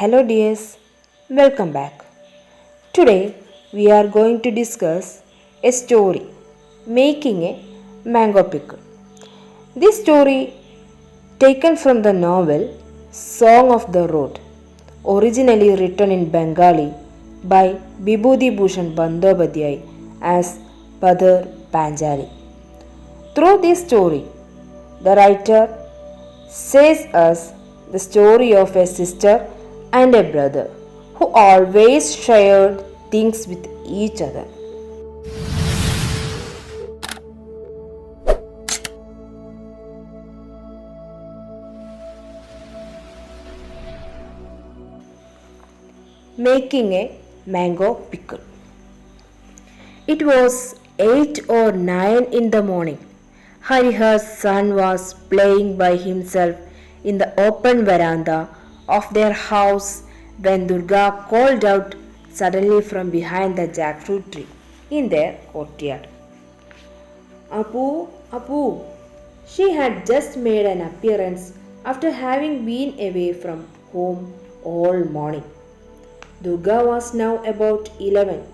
Hello dears, welcome back. Today we are going to discuss a story, Making a Mango Pickle. This story taken from the novel Song of the Road, originally written in Bengali by Bibhuti Bhushan Bandyopadhyay as Padar Panjali. Through this story, the writer says us the story of a sister and a brother who always shared things with each other. Making a mango pickle. It was 8 or 9 in the morning. Harihar's son was playing by himself in the open veranda of their house when Durga called out suddenly from behind the jackfruit tree in their courtyard. Apu, Apu! She had just made an appearance after having been away from home all morning. Durga was now about 11.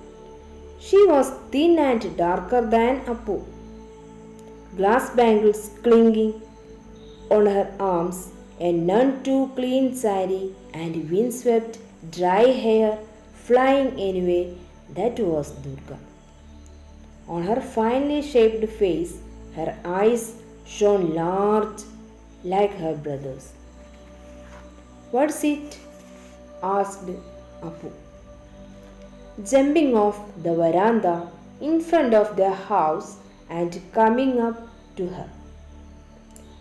She was thin and darker than Apu. Glass bangles clinging on her arms, a none too clean saree, and windswept dry hair flying anyway. That was Durga. On her finely shaped face, her eyes shone large like her brother's. "What's it?" asked Apu, jumping off the veranda in front of their house and coming up to her.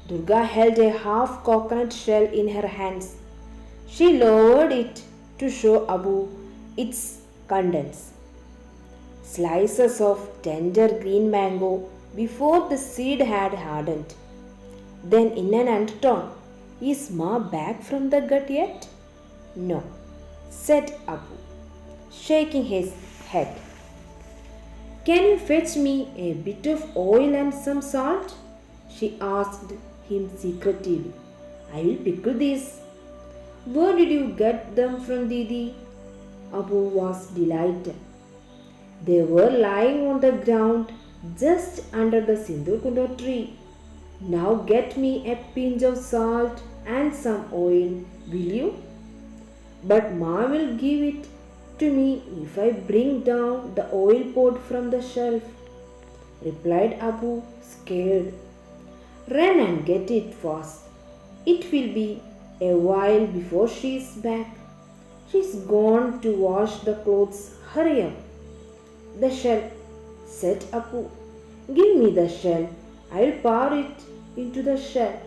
Durga held a half coconut shell in her hands. She lowered it to show Abu its contents. Slices of tender green mango before the seed had hardened. Then in an undertone, "Is Ma back from the gut yet?" "No," said Abu, shaking his head. "Can you fetch me a bit of oil and some salt?" she asked him secretively. "I will pickle these." "Where did you get them from, Didi?" Abu was delighted. They were lying on the ground just under the Sindurkundo tree. "Now get me a pinch of salt and some oil, will you?" "But Ma will give it to me if I bring down the oil pot from the shelf," replied Abu, scared. "Run and get it fast. It will be a while before she is back. She's gone to wash the clothes. Hurry up." "The shell," said Abu. "Give me the shell. I'll pour it into the shell.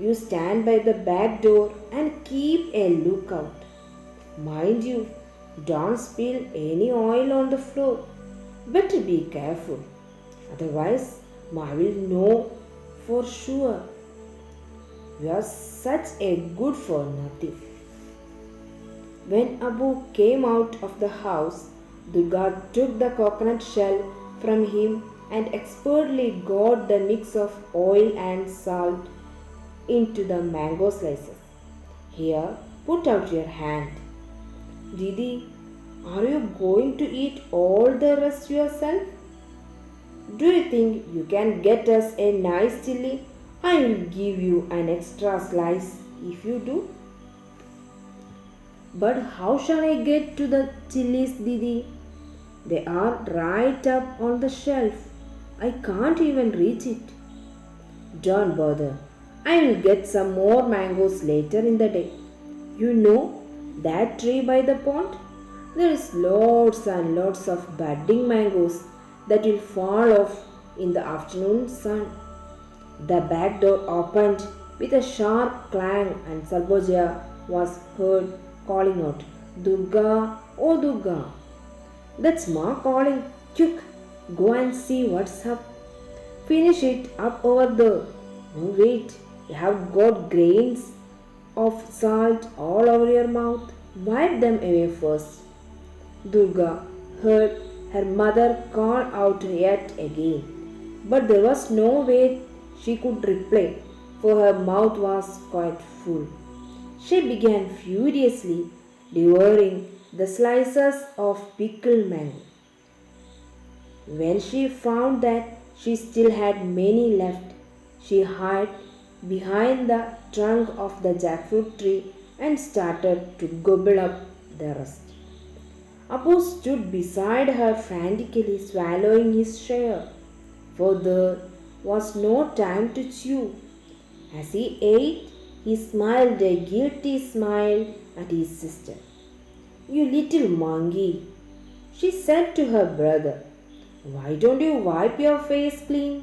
You stand by the back door and keep a lookout. Mind you, don't spill any oil on the floor. Better be careful. Otherwise, Ma will know for sure. You are such a good for nothing." When Abu came out of the house, Durga took the coconut shell from him and expertly got the mix of oil and salt into the mango slices. "Here, put out your hand." "Didi, are you going to eat all the rest yourself? Do you think you can get us a nice chili? I will give you an extra slice if you do." "But how shall I get to the chilies, Didi? They are right up on the shelf. I can't even reach it." "Don't bother. I will get some more mangoes later in the day. You know that tree by the pond? There is lots and lots of budding mangoes that will fall off in the afternoon sun." The back door opened with a sharp clang and Sarboja was heard calling out, "Durga, oh Durga." "That's Ma calling. Quick, go and see what's up. Finish it up over there. No, wait, you have got grains of salt all over your mouth. Wipe them away first." Durga heard her mother call out yet again, but there was no way she could reply, for her mouth was quite full. She began furiously devouring the slices of pickled mango. When she found that she still had many left, she hid behind the trunk of the jackfruit tree and started to gobble up the rest. Apu stood beside her frantically swallowing his share, for there was no time to chew. As he ate, he smiled a guilty smile at his sister. "You little monkey," she said to her brother, "why don't you wipe your face clean?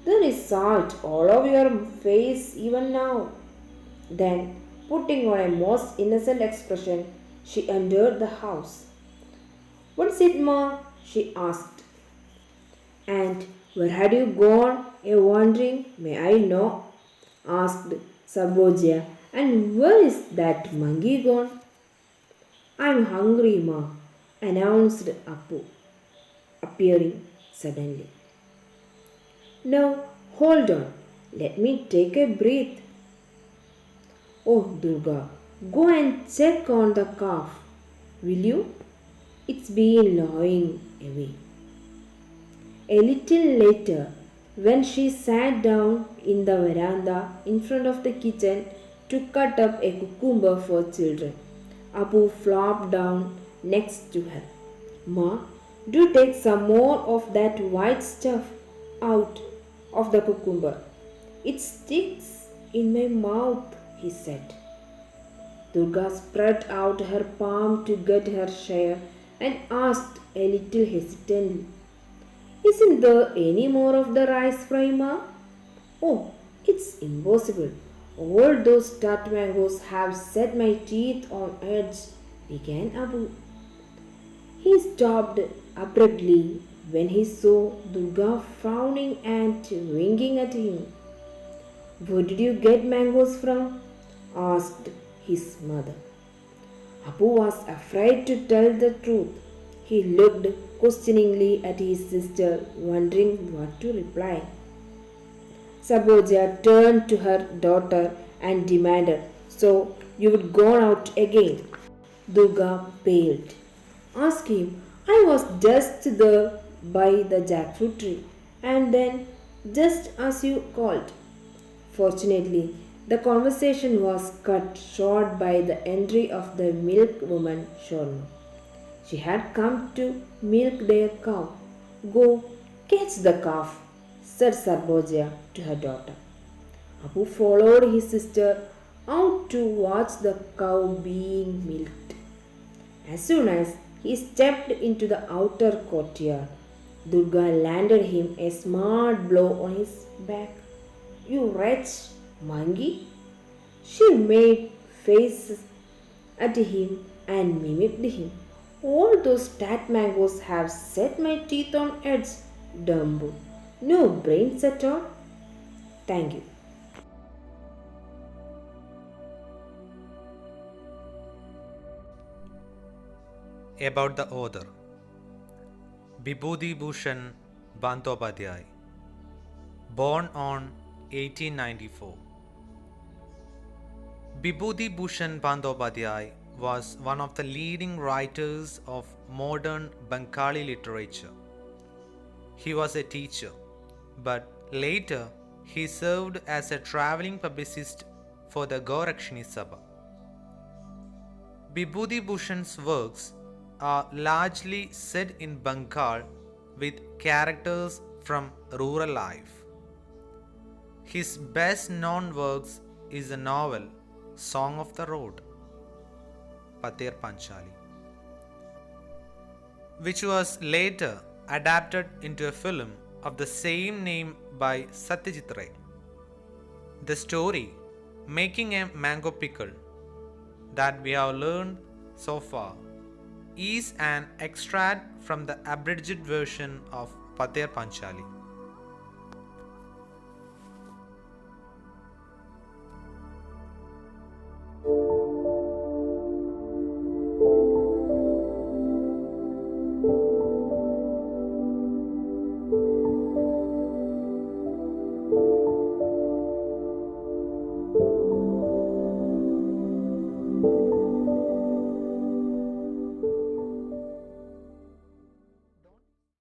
There is salt all over your face even now." Then, putting on a most innocent expression, she entered the house. "What's it, Ma?" she asked. "And where had you gone a wandering, may I know?" asked Saboja. "And where is that monkey gone?" "I'm hungry, Ma," announced Apu, appearing suddenly. "Now, hold on, let me take a breath. Oh, Durga, go and check on the calf, will you? It's been lying away." A little later, when she sat down in the veranda in front of the kitchen to cut up a cucumber for children, Apu flopped down next to her. "Ma, do take some more of that white stuff out of the cucumber. It sticks in my mouth," he said. Durga spread out her palm to get her share and asked a little hesitantly, "Isn't there any more of the rice fry, Ma?" "Oh, it's impossible. All those tart mangoes have set my teeth on edge," began Abu. He stopped abruptly when he saw Durga frowning and winking at him. "Where did you get mangoes from?" asked his mother. Abu was afraid to tell the truth. He looked questioningly at his sister, wondering what to reply. Saboja turned to her daughter and demanded, "So you would go out again?" Durga paled. "Ask him. I was just there by the jackfruit tree, and then just as you called." Fortunately, the conversation was cut short by the entry of the milk woman Shorma. She had come to milk their cow. "Go, catch the calf," said Sarboja to her daughter. Abu followed his sister out to watch the cow being milked. As soon as he stepped into the outer courtyard, Durga landed him a smart blow on his back. "You wretch, monkey!" She made faces at him and mimicked him. "All those fat mangoes have set my teeth on edge, Dumbo. No brains at all." Thank you. About the author, Bibhuti Bhushan Bandyopadhyay, born on 1894. Bibhuti Bhushan Bandyopadhyay was one of the leading writers of modern Bengali literature. He was a teacher, but later he served as a traveling publicist for the Gorakshini Sabha. Bibhuti Bhushan's works are largely set in Bengal with characters from rural life. His best known works is the novel Song of the Road, Panjali, which was later adapted into a film of the same name by Satyajit Ray. The story, Making a Mango Pickle, that we have learned so far, is an extract from the abridged version of Panjali.